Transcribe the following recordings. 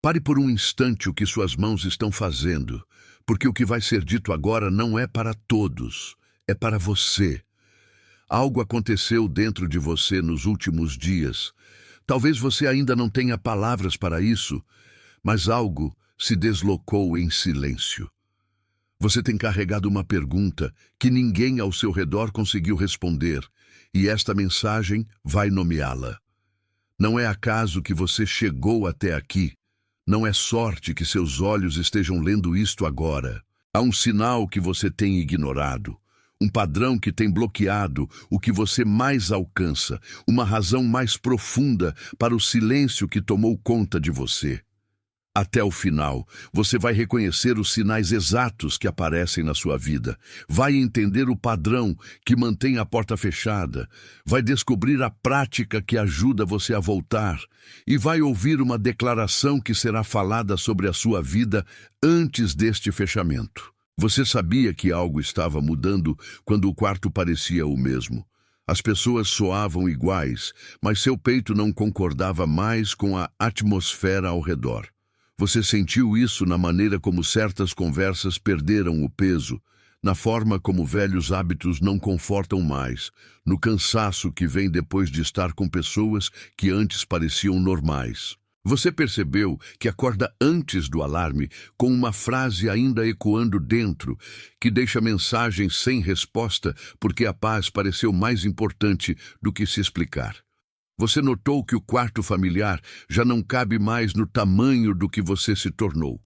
Pare por um instante o que suas mãos estão fazendo, porque o que vai ser dito agora não é para todos, é para você. Algo aconteceu dentro de você nos últimos dias. Talvez você ainda não tenha palavras para isso, mas algo se deslocou em silêncio. Você tem carregado uma pergunta que ninguém ao seu redor conseguiu responder, e esta mensagem vai nomeá-la. Não é acaso que você chegou até aqui. Não é sorte que seus olhos estejam lendo isto agora. Há um sinal que você tem ignorado, um padrão que tem bloqueado o que você mais alcança, uma razão mais profunda para o silêncio que tomou conta de você. Até o final, você vai reconhecer os sinais exatos que aparecem na sua vida, vai entender o padrão que mantém a porta fechada, vai descobrir a prática que ajuda você a voltar e vai ouvir uma declaração que será falada sobre a sua vida antes deste fechamento. Você sabia que algo estava mudando quando o quarto parecia o mesmo. As pessoas soavam iguais, mas seu peito não concordava mais com a atmosfera ao redor. Você sentiu isso na maneira como certas conversas perderam o peso, na forma como velhos hábitos não confortam mais, no cansaço que vem depois de estar com pessoas que antes pareciam normais. Você percebeu que acorda antes do alarme com uma frase ainda ecoando dentro, que deixa mensagem sem resposta porque a paz pareceu mais importante do que se explicar. Você notou que o quarto familiar já não cabe mais no tamanho do que você se tornou.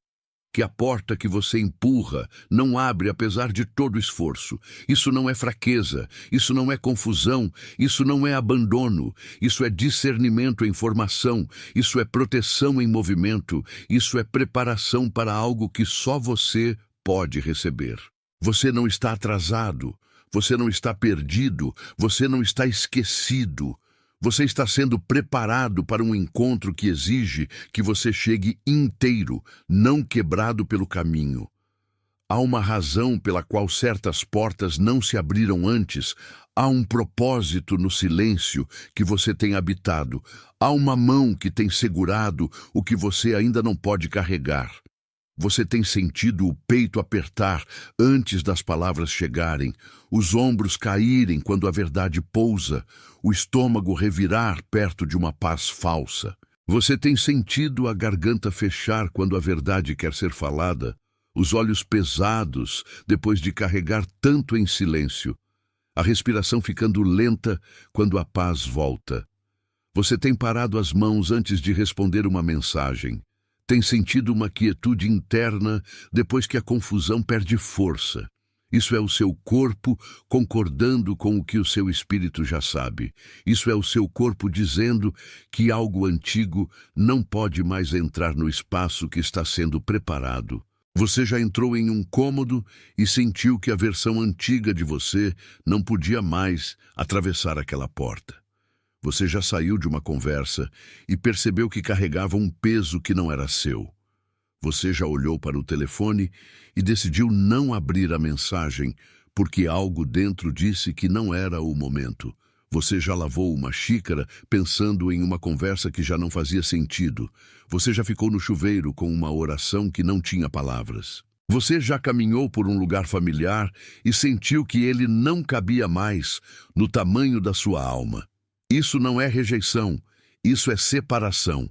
Que a porta que você empurra não abre apesar de todo esforço. Isso não é fraqueza, isso não é confusão, isso não é abandono, isso é discernimento em formação, isso é proteção em movimento, isso é preparação para algo que só você pode receber. Você não está atrasado, você não está perdido, você não está esquecido. Você está sendo preparado para um encontro que exige que você chegue inteiro, não quebrado pelo caminho. Há uma razão pela qual certas portas não se abriram antes. Há um propósito no silêncio que você tem habitado. Há uma mão que tem segurado o que você ainda não pode carregar. Você tem sentido o peito apertar antes das palavras chegarem, os ombros caírem quando a verdade pousa, o estômago revirar perto de uma paz falsa. Você tem sentido a garganta fechar quando a verdade quer ser falada, os olhos pesados depois de carregar tanto em silêncio, a respiração ficando lenta quando a paz volta. Você tem parado as mãos antes de responder uma mensagem. Tem sentido uma quietude interna depois que a confusão perde força. Isso é o seu corpo concordando com o que o seu espírito já sabe. Isso é o seu corpo dizendo que algo antigo não pode mais entrar no espaço que está sendo preparado. Você já entrou em um cômodo e sentiu que a versão antiga de você não podia mais atravessar aquela porta. Você já saiu de uma conversa e percebeu que carregava um peso que não era seu. Você já olhou para o telefone e decidiu não abrir a mensagem porque algo dentro disse que não era o momento. Você já lavou uma xícara pensando em uma conversa que já não fazia sentido. Você já ficou no chuveiro com uma oração que não tinha palavras. Você já caminhou por um lugar familiar e sentiu que ele não cabia mais no tamanho da sua alma. Isso não é rejeição, isso é separação.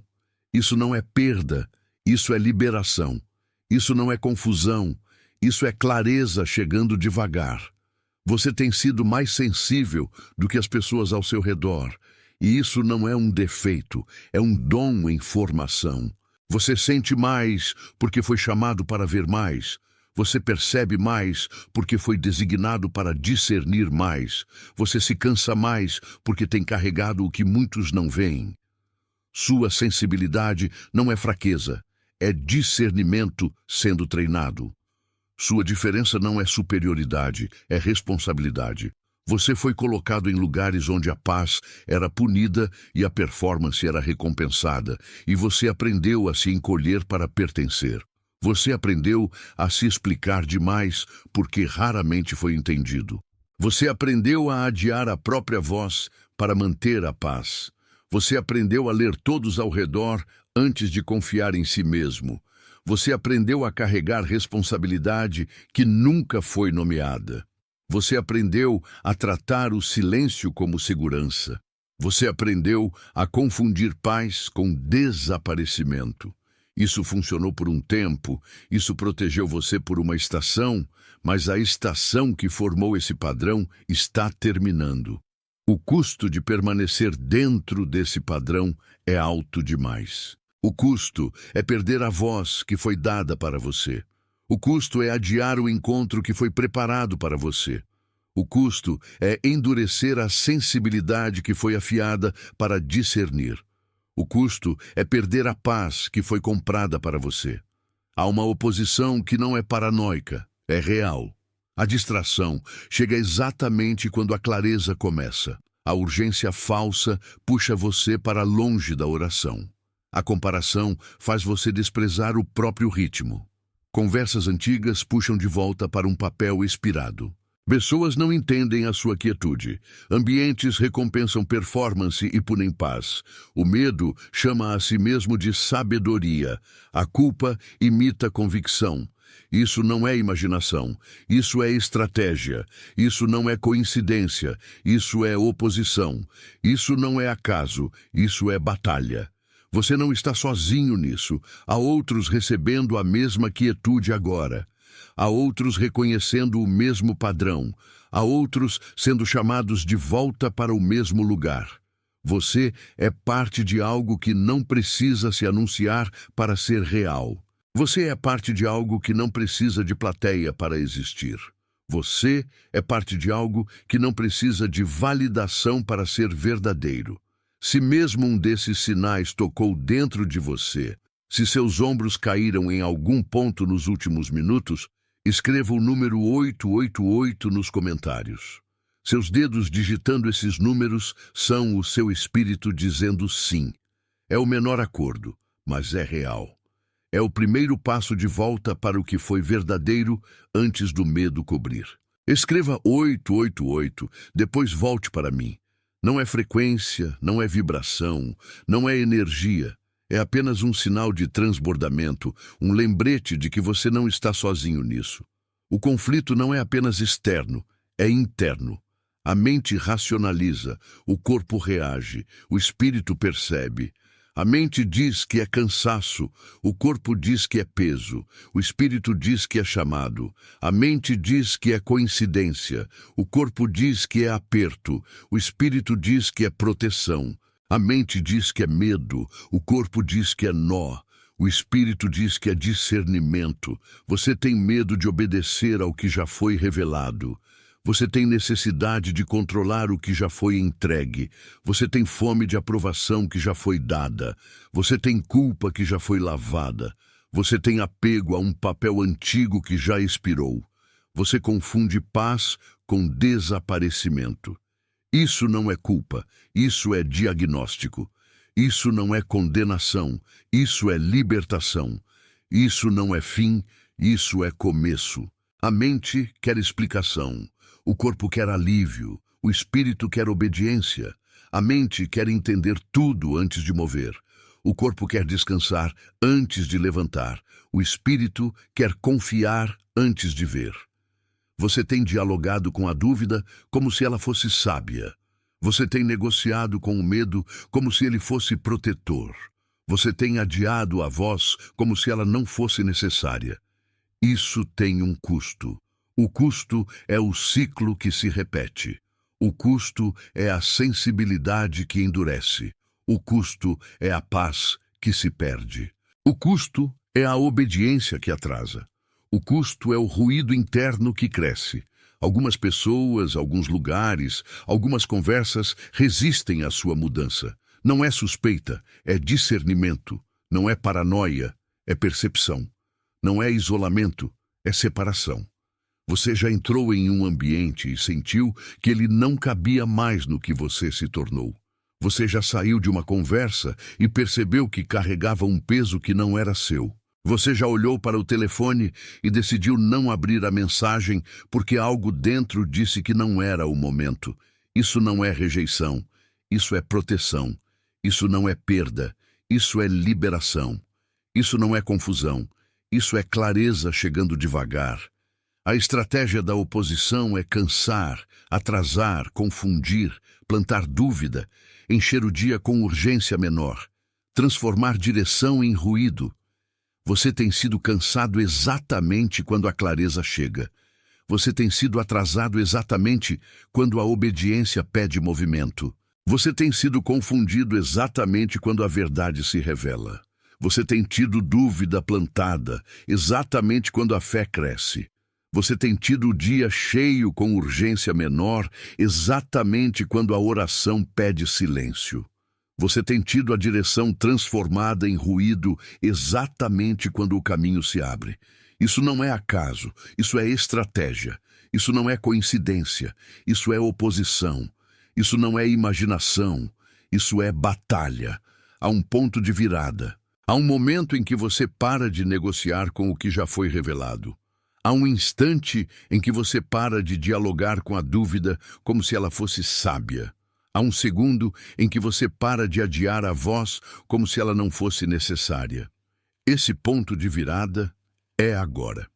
Isso não é perda, isso é liberação. Isso não é confusão, isso é clareza chegando devagar. Você tem sido mais sensível do que as pessoas ao seu redor. E isso não é um defeito, é um dom em formação. Você sente mais porque foi chamado para ver mais. Você percebe mais porque foi designado para discernir mais. Você se cansa mais porque tem carregado o que muitos não veem. Sua sensibilidade não é fraqueza, é discernimento sendo treinado. Sua diferença não é superioridade, é responsabilidade. Você foi colocado em lugares onde a paz era punida e a performance era recompensada, e você aprendeu a se encolher para pertencer. Você aprendeu a se explicar demais porque raramente foi entendido. Você aprendeu a adiar a própria voz para manter a paz. Você aprendeu a ler todos ao redor antes de confiar em si mesmo. Você aprendeu a carregar responsabilidade que nunca foi nomeada. Você aprendeu a tratar o silêncio como segurança. Você aprendeu a confundir paz com desaparecimento. Isso funcionou por um tempo, isso protegeu você por uma estação, mas a estação que formou esse padrão está terminando. O custo de permanecer dentro desse padrão é alto demais. O custo é perder a voz que foi dada para você. O custo é adiar o encontro que foi preparado para você. O custo é endurecer a sensibilidade que foi afiada para discernir. O custo é perder a paz que foi comprada para você. Há uma oposição que não é paranoica, é real. A distração chega exatamente quando a clareza começa. A urgência falsa puxa você para longe da oração. A comparação faz você desprezar o próprio ritmo. Conversas antigas puxam de volta para um papel expirado. Pessoas não entendem a sua quietude. Ambientes recompensam performance e punem paz. O medo chama a si mesmo de sabedoria. A culpa imita convicção. Isso não é imaginação. Isso é estratégia. Isso não é coincidência. Isso é oposição. Isso não é acaso. Isso é batalha. Você não está sozinho nisso. Há outros recebendo a mesma quietude agora. Há outros reconhecendo o mesmo padrão. Há outros sendo chamados de volta para o mesmo lugar. Você é parte de algo que não precisa se anunciar para ser real. Você é parte de algo que não precisa de plateia para existir. Você é parte de algo que não precisa de validação para ser verdadeiro. Se mesmo um desses sinais tocou dentro de você, se seus ombros caíram em algum ponto nos últimos minutos, escreva o número 888 nos comentários. Seus dedos digitando esses números são o seu espírito dizendo sim. É o menor acordo, mas é real. É o primeiro passo de volta para o que foi verdadeiro antes do medo cobrir. Escreva 888, depois volte para mim. Não é frequência, não é vibração, não é energia. É apenas um sinal de transbordamento, um lembrete de que você não está sozinho nisso. O conflito não é apenas externo, é interno. A mente racionaliza, o corpo reage, o espírito percebe. A mente diz que é cansaço, o corpo diz que é peso, o espírito diz que é chamado. A mente diz que é coincidência, o corpo diz que é aperto, o espírito diz que é proteção. A mente diz que é medo, o corpo diz que é nó, o espírito diz que é discernimento. Você tem medo de obedecer ao que já foi revelado. Você tem necessidade de controlar o que já foi entregue. Você tem fome de aprovação que já foi dada. Você tem culpa que já foi lavada. Você tem apego a um papel antigo que já expirou. Você confunde paz com desaparecimento. Isso não é culpa, isso é diagnóstico. Isso não é condenação, isso é libertação. Isso não é fim, isso é começo. A mente quer explicação, o corpo quer alívio, o espírito quer obediência. A mente quer entender tudo antes de mover. O corpo quer descansar antes de levantar. O espírito quer confiar antes de ver. Você tem dialogado com a dúvida como se ela fosse sábia. Você tem negociado com o medo como se ele fosse protetor. Você tem adiado a voz como se ela não fosse necessária. Isso tem um custo. O custo é o ciclo que se repete. O custo é a sensibilidade que endurece. O custo é a paz que se perde. O custo é a obediência que atrasa. O custo é o ruído interno que cresce. Algumas pessoas, alguns lugares, algumas conversas resistem à sua mudança. Não é suspeita, é discernimento. Não é paranoia, é percepção. Não é isolamento, é separação. Você já entrou em um ambiente e sentiu que ele não cabia mais no que você se tornou. Você já saiu de uma conversa e percebeu que carregava um peso que não era seu. Você já olhou para o telefone e decidiu não abrir a mensagem porque algo dentro disse que não era o momento. Isso não é rejeição, isso é proteção. Isso não é perda, Isso é liberação. Isso não é confusão. Isso é clareza chegando devagar. A estratégia da oposição é cansar, atrasar, confundir, plantar dúvida, encher o dia com urgência menor, transformar direção em ruído. Você tem sido cansado exatamente quando a clareza chega. Você tem sido atrasado exatamente quando a obediência pede movimento. Você tem sido confundido exatamente quando a verdade se revela. Você tem tido dúvida plantada exatamente quando a fé cresce. Você tem tido o dia cheio com urgência menor exatamente quando a oração pede silêncio. Você tem tido a direção transformada em ruído exatamente quando o caminho se abre. Isso não é acaso, isso é estratégia. Isso não é coincidência, isso é oposição. Isso não é imaginação, isso é batalha. Há um ponto de virada. Há um momento em que você para de negociar com o que já foi revelado. Há um instante em que você para de dialogar com a dúvida como se ela fosse sábia. Há um segundo em que você para de adiar a voz como se ela não fosse necessária. Esse ponto de virada é agora.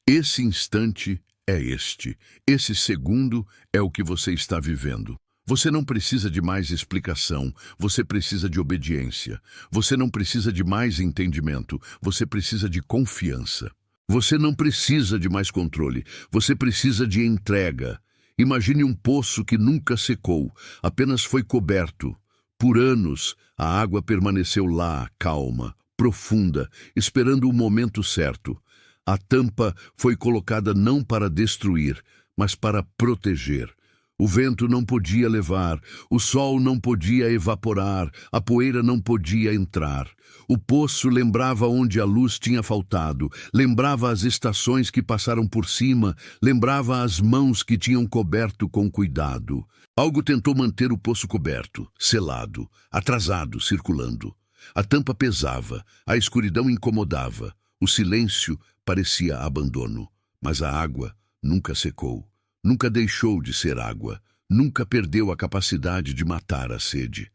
Esse instante é este. Esse segundo é o que você está vivendo. Você não precisa de mais explicação, você precisa de obediência. Você não precisa de mais entendimento, você precisa de confiança. Você não precisa de mais controle, você precisa de entrega. Imagine um poço que nunca secou, apenas foi coberto. Por anos, a água permaneceu lá, calma, profunda, esperando o momento certo. A tampa foi colocada não para destruir, mas para proteger. O vento não podia levar, o sol não podia evaporar, a poeira não podia entrar. O poço lembrava onde a luz tinha faltado, lembrava as estações que passaram por cima, lembrava as mãos que tinham coberto com cuidado. Algo tentou manter o poço coberto, selado, atrasado, circulando. A tampa pesava, a escuridão incomodava, o silêncio parecia abandono, mas a água nunca secou. Nunca deixou de ser água, nunca perdeu a capacidade de matar a sede.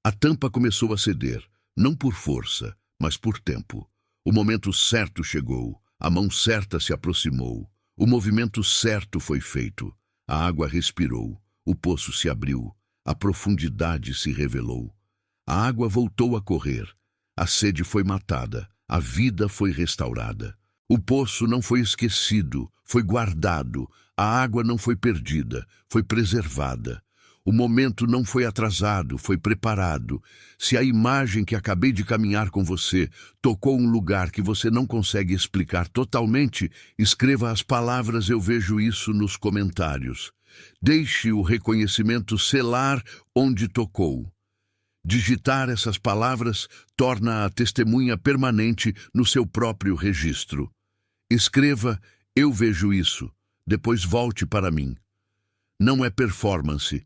A tampa começou a ceder, não por força, mas por tempo. O momento certo chegou, a mão certa se aproximou, o movimento certo foi feito. A água respirou, o poço se abriu, a profundidade se revelou. A água voltou a correr, a sede foi matada, a vida foi restaurada. O poço não foi esquecido, foi guardado. A água não foi perdida, foi preservada. O momento não foi atrasado, foi preparado. Se a imagem que acabei de caminhar com você tocou um lugar que você não consegue explicar totalmente, escreva as palavras "eu vejo isso" nos comentários. Deixe o reconhecimento selar onde tocou. Digitar essas palavras torna a testemunha permanente no seu próprio registro. Escreva "eu vejo isso", depois volte para mim. Não é performance,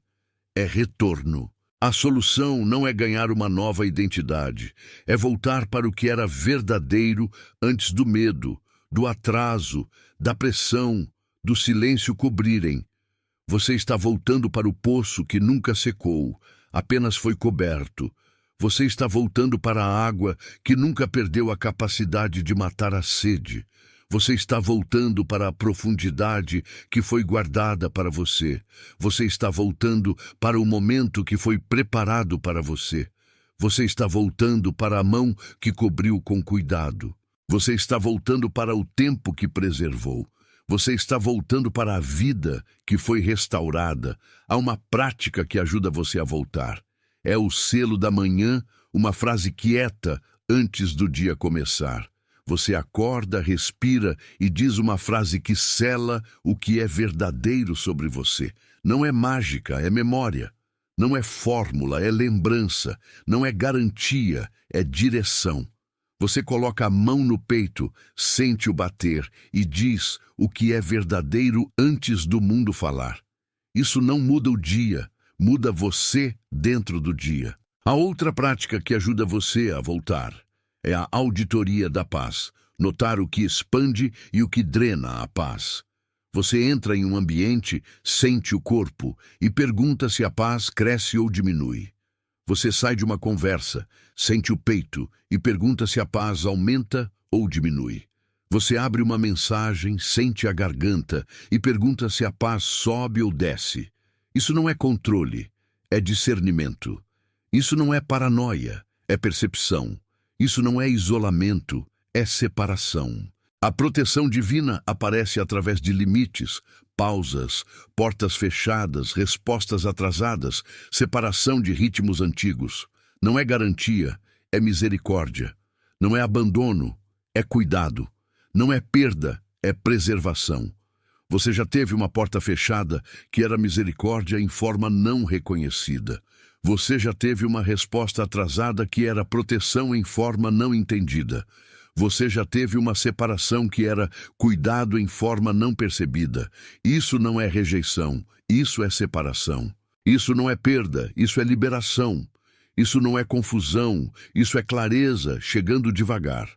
é retorno. A solução não é ganhar uma nova identidade, é voltar para o que era verdadeiro antes do medo, do atraso, da pressão, do silêncio cobrirem. Você está voltando para o poço que nunca secou, apenas foi coberto. Você está voltando para a água que nunca perdeu a capacidade de matar a sede. Você está voltando para a profundidade que foi guardada para você. Você está voltando para o momento que foi preparado para você. Você está voltando para a mão que cobriu com cuidado. Você está voltando para o tempo que preservou. Você está voltando para a vida que foi restaurada. Há uma prática que ajuda você a voltar. É o selo da manhã, uma frase quieta antes do dia começar. Você acorda, respira e diz uma frase que sela o que é verdadeiro sobre você. Não é mágica, é memória. Não é fórmula, é lembrança. Não é garantia, é direção. Você coloca a mão no peito, sente o bater e diz o que é verdadeiro antes do mundo falar. Isso não muda o dia, muda você dentro do dia. A outra prática que ajuda você a voltar é a auditoria da paz, notar o que expande e o que drena a paz. Você entra em um ambiente, sente o corpo e pergunta se a paz cresce ou diminui. Você sai de uma conversa, sente o peito e pergunta se a paz aumenta ou diminui. Você abre uma mensagem, sente a garganta e pergunta se a paz sobe ou desce. Isso não é controle, é discernimento. Isso não é paranoia, é percepção. Isso não é isolamento, é separação. A proteção divina aparece através de limites, pausas, portas fechadas, respostas atrasadas, separação de ritmos antigos. Não é garantia, é misericórdia. Não é abandono, é cuidado. Não é perda, é preservação. Você já teve uma porta fechada que era misericórdia em forma não reconhecida. Você já teve uma resposta atrasada que era proteção em forma não entendida. Você já teve uma separação que era cuidado em forma não percebida. Isso não é rejeição, isso é separação. Isso não é perda, isso é liberação. Isso não é confusão, isso é clareza, chegando devagar.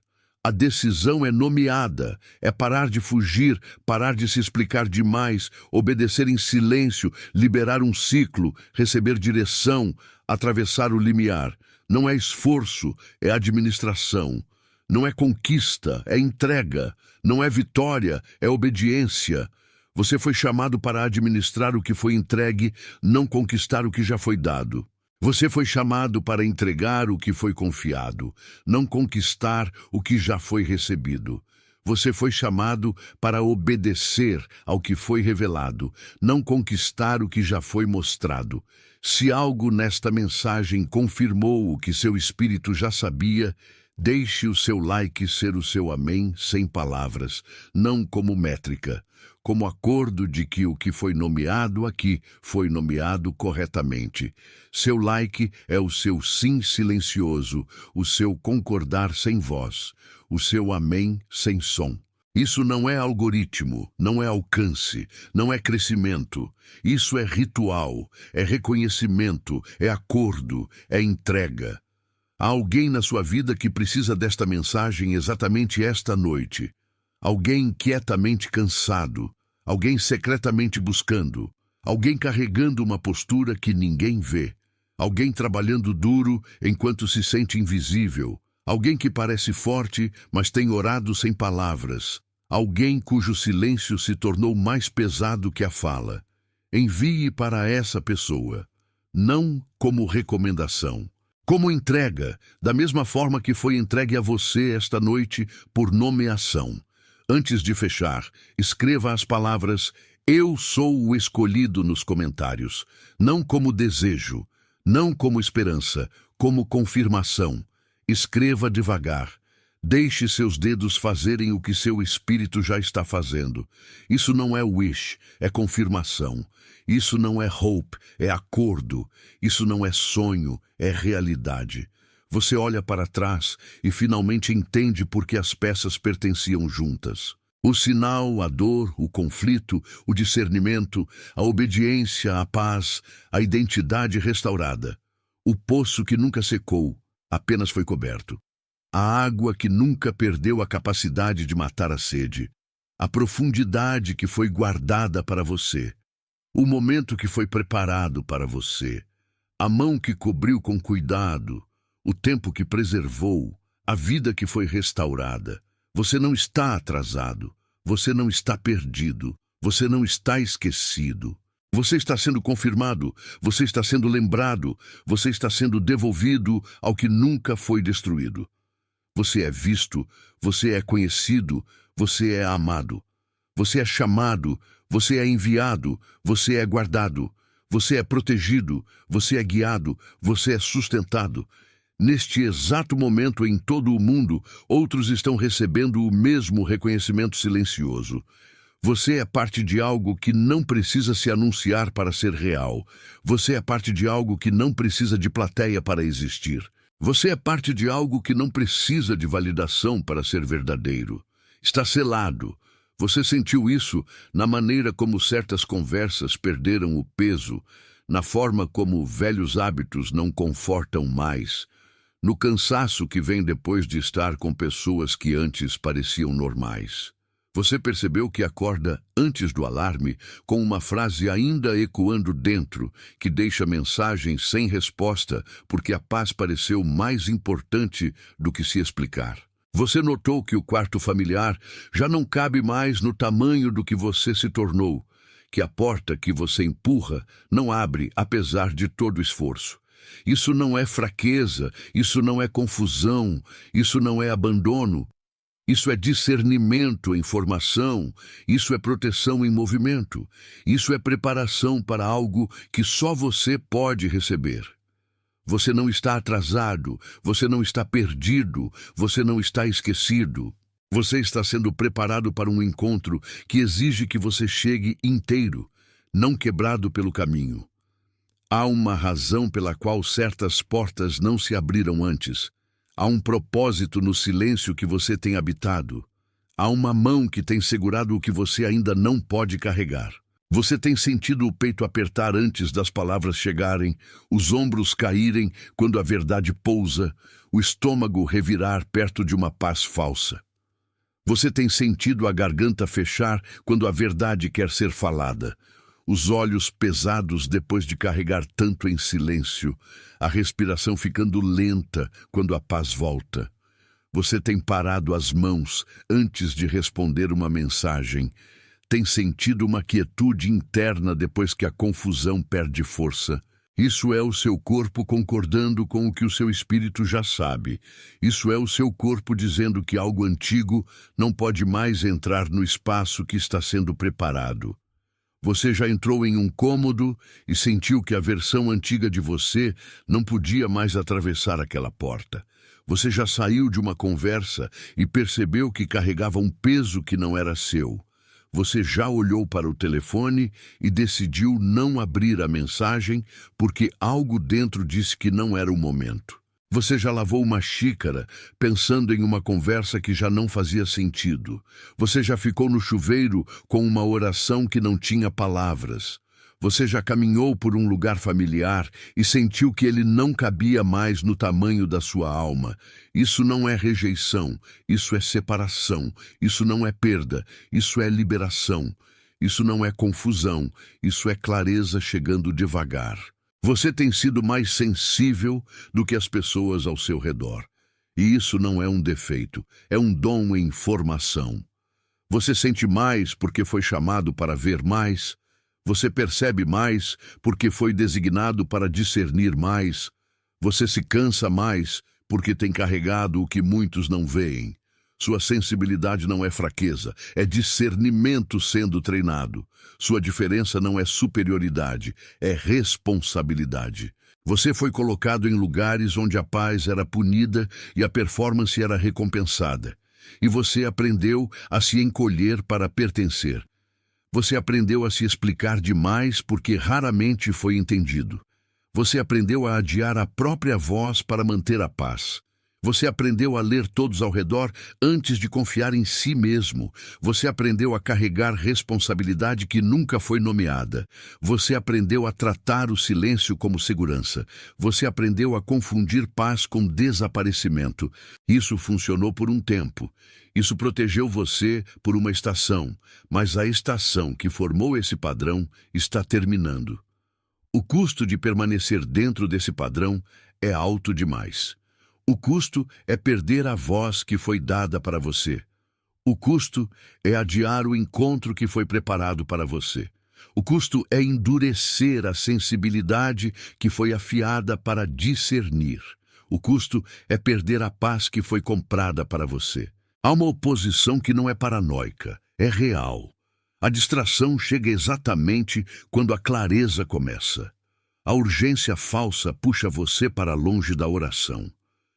A decisão é nomeada, é parar de fugir, parar de se explicar demais, obedecer em silêncio, liberar um ciclo, receber direção, atravessar o limiar. Não é esforço, é administração. Não é conquista, é entrega. Não é vitória, é obediência. Você foi chamado para administrar o que foi entregue, não conquistar o que já foi dado. Você foi chamado para entregar o que foi confiado, não conquistar o que já foi recebido. Você foi chamado para obedecer ao que foi revelado, não conquistar o que já foi mostrado. Se algo nesta mensagem confirmou o que seu espírito já sabia, deixe o seu like ser o seu amém sem palavras, não como métrica, como acordo de que o que foi nomeado aqui foi nomeado corretamente. Seu like é o seu sim silencioso, o seu concordar sem voz, o seu amém sem som. Isso não é algoritmo, não é alcance, não é crescimento. Isso é ritual, é reconhecimento, é acordo, é entrega. Há alguém na sua vida que precisa desta mensagem exatamente esta noite. Alguém quietamente cansado, alguém secretamente buscando, alguém carregando uma postura que ninguém vê, alguém trabalhando duro enquanto se sente invisível, alguém que parece forte, mas tem orado sem palavras, alguém cujo silêncio se tornou mais pesado que a fala. Envie para essa pessoa, não como recomendação, como entrega, da mesma forma que foi entregue a você esta noite por nomeação. Antes de fechar, escreva as palavras "Eu sou o escolhido" nos comentários, não como desejo, não como esperança, como confirmação. Escreva devagar. Deixe seus dedos fazerem o que seu espírito já está fazendo. Isso não é wish, é confirmação. Isso não é hope, é acordo. Isso não é sonho, é realidade. Você olha para trás e finalmente entende por que as peças pertenciam juntas. O sinal, a dor, o conflito, o discernimento, a obediência, a paz, a identidade restaurada. O poço que nunca secou, apenas foi coberto. A água que nunca perdeu a capacidade de matar a sede. A profundidade que foi guardada para você. O momento que foi preparado para você. A mão que cobriu com cuidado. O tempo que preservou. A vida que foi restaurada. Você não está atrasado. Você não está perdido. Você não está esquecido. Você está sendo confirmado. Você está sendo lembrado. Você está sendo devolvido ao que nunca foi destruído. Você é visto, você é conhecido, você é amado. Você é chamado, você é enviado, você é guardado. Você é protegido, você é guiado, você é sustentado. Neste exato momento em todo o mundo, outros estão recebendo o mesmo reconhecimento silencioso. Você é parte de algo que não precisa se anunciar para ser real. Você é parte de algo que não precisa de plateia para existir. Você é parte de algo que não precisa de validação para ser verdadeiro. Está selado. Você sentiu isso na maneira como certas conversas perderam o peso, na forma como velhos hábitos não confortam mais, no cansaço que vem depois de estar com pessoas que antes pareciam normais. Você percebeu que acorda antes do alarme, com uma frase ainda ecoando dentro, que deixa a mensagem sem resposta, porque a paz pareceu mais importante do que se explicar. Você notou que o quarto familiar já não cabe mais no tamanho do que você se tornou, que a porta que você empurra não abre apesar de todo o esforço. Isso não é fraqueza, isso não é confusão, isso não é abandono. Isso é discernimento em formação, isso é proteção em movimento, isso é preparação para algo que só você pode receber. Você não está atrasado, você não está perdido, você não está esquecido. Você está sendo preparado para um encontro que exige que você chegue inteiro, não quebrado pelo caminho. Há uma razão pela qual certas portas não se abriram antes. Há um propósito no silêncio que você tem habitado. Há uma mão que tem segurado o que você ainda não pode carregar. Você tem sentido o peito apertar antes das palavras chegarem, os ombros caírem quando a verdade pousa, o estômago revirar perto de uma paz falsa. Você tem sentido a garganta fechar quando a verdade quer ser falada, os olhos pesados depois de carregar tanto em silêncio, a respiração ficando lenta quando a paz volta. Você tem parado as mãos antes de responder uma mensagem. Tem sentido uma quietude interna depois que a confusão perde força. Isso é o seu corpo concordando com o que o seu espírito já sabe. Isso é o seu corpo dizendo que algo antigo não pode mais entrar no espaço que está sendo preparado. Você já entrou em um cômodo e sentiu que a versão antiga de você não podia mais atravessar aquela porta. Você já saiu de uma conversa e percebeu que carregava um peso que não era seu. Você já olhou para o telefone e decidiu não abrir a mensagem porque algo dentro disse que não era o momento. Você já lavou uma xícara pensando em uma conversa que já não fazia sentido. Você já ficou no chuveiro com uma oração que não tinha palavras. Você já caminhou por um lugar familiar e sentiu que ele não cabia mais no tamanho da sua alma. Isso não é rejeição, isso é separação, isso não é perda, isso é liberação. Isso não é confusão, isso é clareza chegando devagar. Você tem sido mais sensível do que as pessoas ao seu redor. E isso não é um defeito, é um dom em formação. Você sente mais porque foi chamado para ver mais. Você percebe mais porque foi designado para discernir mais. Você se cansa mais porque tem carregado o que muitos não veem. Sua sensibilidade não é fraqueza, é discernimento sendo treinado. Sua diferença não é superioridade, é responsabilidade. Você foi colocado em lugares onde a paz era punida e a performance era recompensada. E você aprendeu a se encolher para pertencer. Você aprendeu a se explicar demais porque raramente foi entendido. Você aprendeu a adiar a própria voz para manter a paz. Você aprendeu a ler todos ao redor antes de confiar em si mesmo. Você aprendeu a carregar responsabilidade que nunca foi nomeada. Você aprendeu a tratar o silêncio como segurança. Você aprendeu a confundir paz com desaparecimento. Isso funcionou por um tempo. Isso protegeu você por uma estação. Mas a estação que formou esse padrão está terminando. O custo de permanecer dentro desse padrão é alto demais. O custo é perder a voz que foi dada para você. O custo é adiar o encontro que foi preparado para você. O custo é endurecer a sensibilidade que foi afiada para discernir. O custo é perder a paz que foi comprada para você. Há uma oposição que não é paranoica, é real. A distração chega exatamente quando a clareza começa. A urgência falsa puxa você para longe da oração.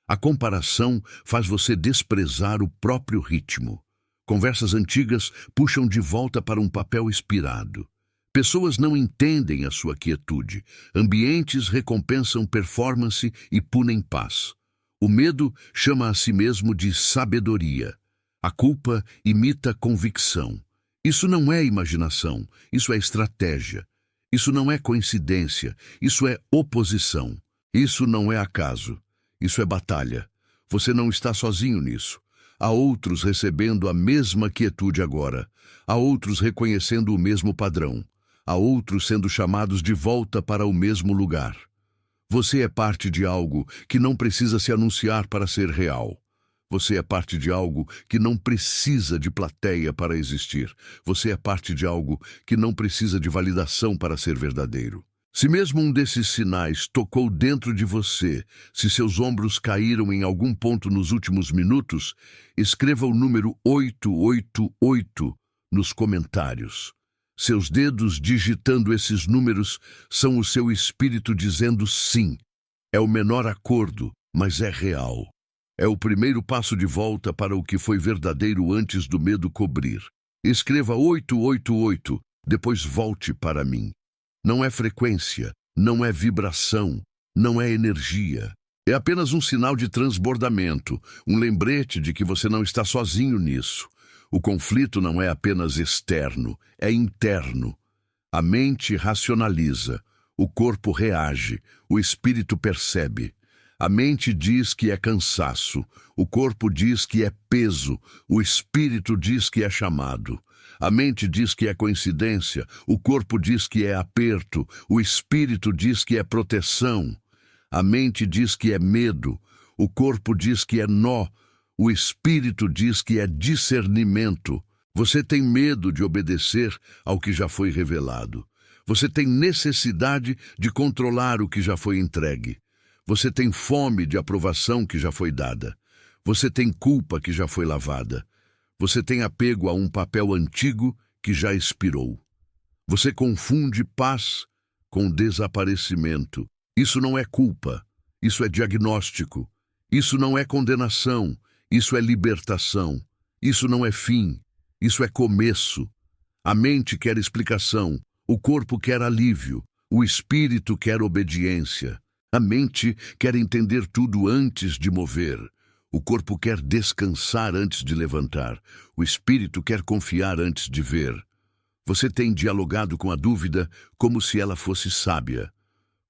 A comparação faz você desprezar o próprio ritmo. Conversas antigas puxam de volta para um papel expirado. Pessoas não entendem a sua quietude. Ambientes recompensam performance e punem paz. O medo chama a si mesmo de sabedoria. A culpa imita convicção. Isso não é imaginação, isso é estratégia. Isso não é coincidência, isso é oposição. Isso não é acaso. Isso é batalha. Você não está sozinho nisso. há outros recebendo a mesma quietude agora, há outros reconhecendo o mesmo padrão, há outros sendo chamados de volta para o mesmo lugar. Você é parte de algo que não precisa se anunciar para ser real. Você é parte de algo que não precisa de plateia para existir. Você é parte de algo que não precisa de validação para ser verdadeiro. Se mesmo um desses sinais tocou dentro de você, se seus ombros caíram em algum ponto nos últimos minutos, escreva o número 888 nos comentários. Seus dedos digitando esses números são o seu espírito dizendo sim. É o menor acordo, mas é real. É o primeiro passo de volta para o que foi verdadeiro antes do medo cobrir. Escreva 888, depois volte para mim. Não é frequência, não é vibração, não é energia. É apenas um sinal de transbordamento, um lembrete de que você não está sozinho nisso. O conflito não é apenas externo, é interno. A mente racionaliza, o corpo reage, o espírito percebe. A mente diz que é cansaço, o corpo diz que é peso, o espírito diz que é chamado. A mente diz que é coincidência, o corpo diz que é aperto, o espírito diz que é proteção. A mente diz que é medo, o corpo diz que é nó, o espírito diz que é discernimento. Você tem medo de obedecer ao que já foi revelado. Você tem necessidade de controlar o que já foi entregue. Você tem fome de aprovação que já foi dada. Você tem culpa que já foi lavada. Você tem apego a um papel antigo que já expirou. Você confunde paz com desaparecimento. Isso não é culpa, isso é diagnóstico. Isso não é condenação, isso é libertação. Isso não é fim, isso é começo. A mente quer explicação, o corpo quer alívio, o espírito quer obediência. A mente quer entender tudo antes de mover. O corpo quer descansar antes de levantar. O espírito quer confiar antes de ver. Você tem dialogado com a dúvida como se ela fosse sábia.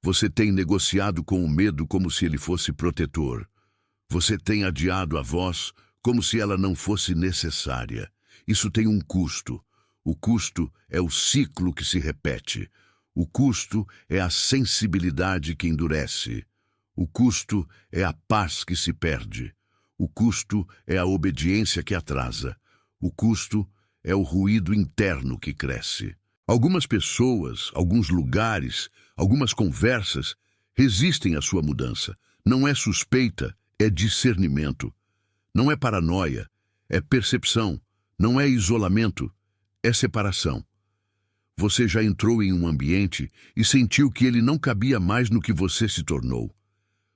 Você tem negociado com o medo como se ele fosse protetor. Você tem adiado a voz como se ela não fosse necessária. Isso tem um custo. O custo é o ciclo que se repete. O custo é a sensibilidade que endurece. O custo é a paz que se perde. O custo é a obediência que atrasa. O custo é o ruído interno que cresce. Algumas pessoas, alguns lugares, algumas conversas resistem à sua mudança. Não é suspeita, é discernimento. Não é paranoia, é percepção. Não é isolamento, é separação. Você já entrou em um ambiente e sentiu que ele não cabia mais no que você se tornou.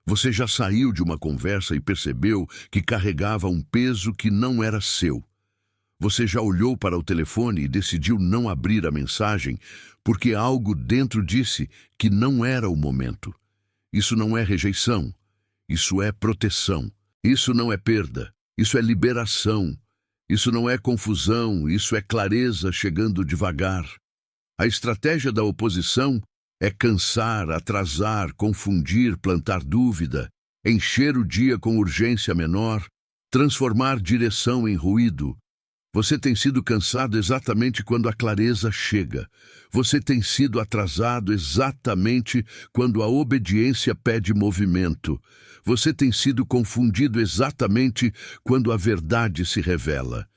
Você já saiu de uma conversa e percebeu que carregava um peso que não era seu. Você já olhou para o telefone e decidiu não abrir a mensagem porque algo dentro disse que não era o momento. Isso não é rejeição, isso é proteção. Isso não é perda, isso é liberação. Isso não é confusão, isso é clareza chegando devagar. A estratégia da oposição é cansar, atrasar, confundir, plantar dúvida, encher o dia com urgência menor, transformar direção em ruído. Você tem sido cansado exatamente quando a clareza chega. Você tem sido atrasado exatamente quando a obediência pede movimento. Você tem sido confundido exatamente quando a verdade se revela.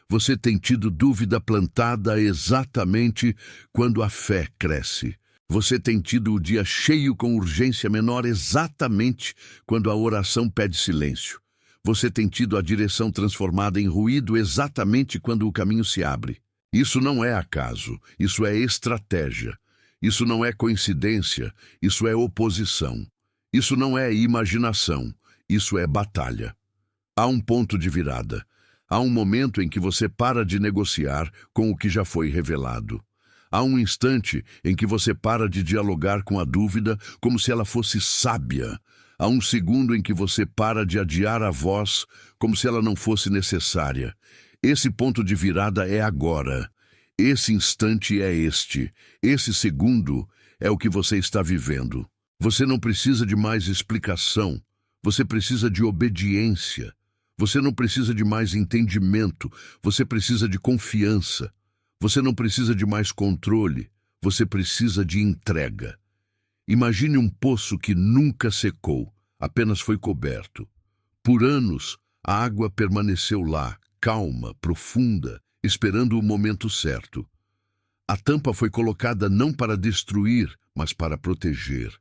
Você tem tido dúvida plantada exatamente quando a fé cresce. Você tem tido o dia cheio com urgência menor exatamente quando a oração pede silêncio. Você tem tido a direção transformada em ruído exatamente quando o caminho se abre. Isso não é acaso, isso é estratégia. Isso não é coincidência, isso é oposição. Isso não é imaginação, isso é batalha. Há um ponto de virada. Há um momento em que você para de negociar com o que já foi revelado. Há um instante em que você para de dialogar com a dúvida como se ela fosse sábia. Há um segundo em que você para de adiar a voz como se ela não fosse necessária. Esse ponto de virada é agora. Esse instante é este. Esse segundo é o que você está vivendo. Você não precisa de mais explicação. Você precisa de obediência. Você não precisa de mais entendimento, você precisa de confiança. Você não precisa de mais controle, você precisa de entrega. Imagine um poço que nunca secou, apenas foi coberto. Por anos, a água permaneceu lá, calma, profunda, esperando o momento certo. A tampa foi colocada não para destruir, mas para proteger.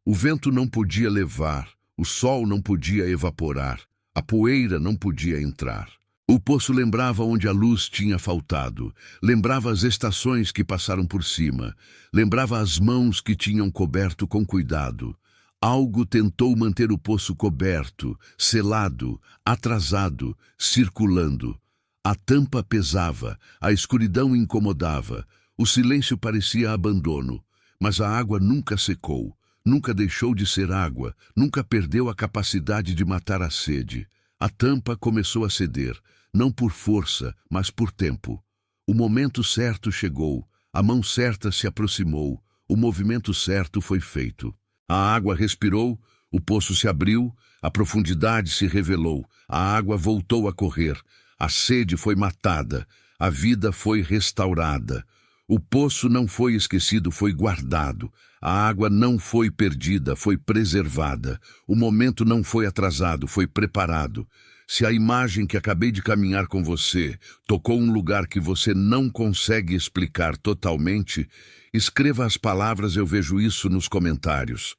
O vento não podia levar, o sol não podia evaporar, a poeira não podia entrar. O poço lembrava onde a luz tinha faltado, lembrava as estações que passaram por cima, lembrava as mãos que tinham coberto com cuidado. Algo tentou manter o poço coberto, selado, atrasado, circulando. A tampa pesava, a escuridão incomodava, o silêncio parecia abandono, mas a água nunca secou, nunca deixou de ser água, nunca perdeu a capacidade de matar a sede. A tampa começou a ceder, não por força, mas por tempo. O momento certo chegou, a mão certa se aproximou, o movimento certo foi feito. A água respirou, o poço se abriu, a profundidade se revelou, a água voltou a correr, a sede foi matada, a vida foi restaurada. O poço não foi esquecido, foi guardado. A água não foi perdida, foi preservada. O momento não foi atrasado, foi preparado. Se a imagem que acabei de caminhar com você tocou um lugar que você não consegue explicar totalmente, escreva as palavras "eu vejo isso" nos comentários.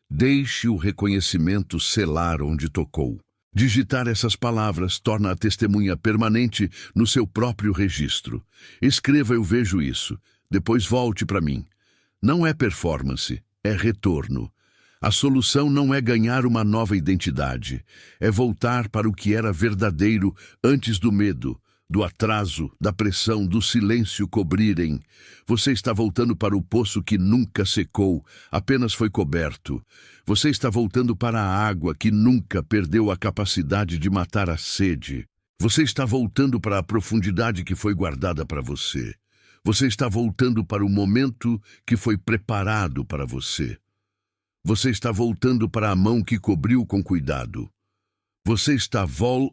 Deixe o reconhecimento selar onde tocou. Digitar essas palavras torna a testemunha permanente no seu próprio registro. Escreva "eu vejo isso", depois volte para mim. Não é performance, é retorno. A solução não é ganhar uma nova identidade, é voltar para o que era verdadeiro antes do medo, do atraso, da pressão, do silêncio cobrirem. Você está voltando para o poço que nunca secou, apenas foi coberto. Você está voltando para a água que nunca perdeu a capacidade de matar a sede. Você está voltando para a profundidade que foi guardada para você. Você está voltando para o momento que foi preparado para você. Você está voltando para a mão que cobriu com cuidado. Você está